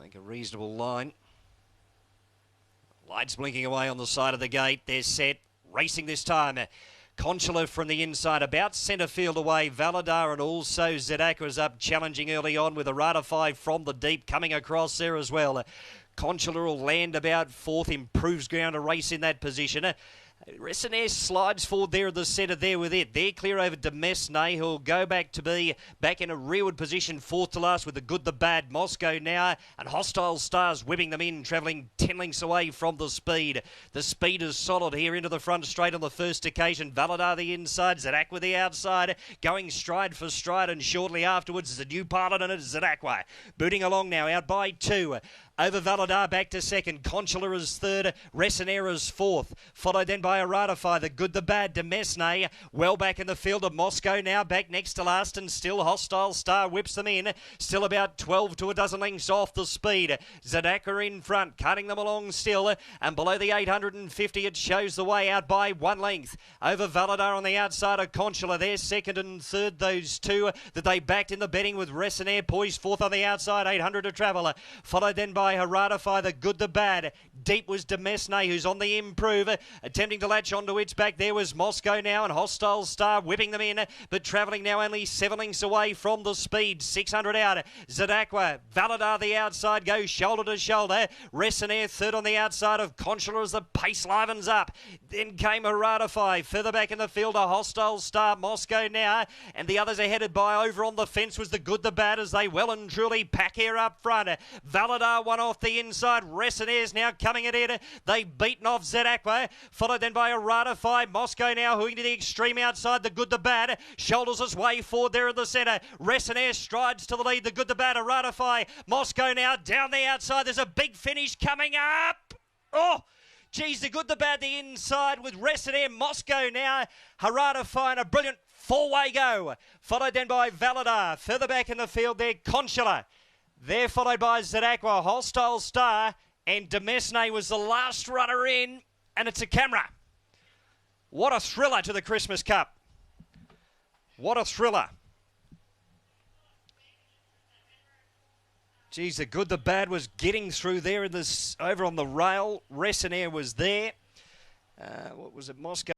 Make a reasonable line. Lights blinking away on the side of the gate. They're set. Racing this time. Conchula from the inside, about centre field away. Valadar and also Zedaka is up, challenging early on with a Ratify from the deep coming across there as well. Conchula will land about fourth, improves ground to race in that position. Resinair slides forward there in the centre there with it. They're clear over Demesne, who'll go back to be back in a rearward position, fourth to last with the good, the bad. Moscow now, and Hostile Stars whipping them in, travelling 10 lengths away from the speed. The speed is solid here into the front straight on the first occasion. Valadar the inside, Zadakwa the outside, going stride for stride, and shortly afterwards is a new pilot and it's Zadakwa. Booting along now, out by 2. Over Valadar, back to second. Conchula is third. Resinair is fourth. Followed then by a Ratify, the good, the bad. Demesne, well back in the field of Moscow now, back next to last, and still Hostile Star whips them in. Still about 12 to a dozen lengths off the speed. Zadaka in front, cutting them along still. And below the 850, it shows the way out by 1 length. Over Valadar on the outside of Conchula. They're second and third, those two that they backed in the betting with Resinair poised fourth on the outside, 800 to travel. Followed then by Ratify, the good, the bad. Deep was Demesne, who's on the improve, attempting to latch onto its back. There was Moscow now, and Hostile Star whipping them in, but travelling now only 7 lengths away from the speed. 600 out. Zadakwa, Valadar the outside, goes shoulder to shoulder. Resinair third on the outside of Conchula as the pace livens up. Then came a Ratify. Further back in the field, a Hostile Star. Moscow now, and the others are headed by over on the fence was the good, the bad, as they well and truly pack here up front. Valadar one off the inside. Resinair's now coming at it. They've beaten off Zadakwa, followed then by a Ratify. Moscow now hooking to the extreme outside, the good, the bad. Shoulders his way forward there in the centre. Resinair strides to the lead, the good, the bad, a Ratify. Moscow now down the outside. There's a big finish coming up. Oh! Geez, the good, the bad, the inside with Resinair. Moscow now, Ratify, and a brilliant four-way go. Followed then by Valadar. Further back in the field there, Conchula. They're followed by Zadakwa, Hostile Star, and Demesne was the last runner in, and it's a camera. What a thriller to the Christmas Cup. What a thriller. Geez, the good, the bad was getting through there in this over on the rail. Resinair was there. What was it, Moscow?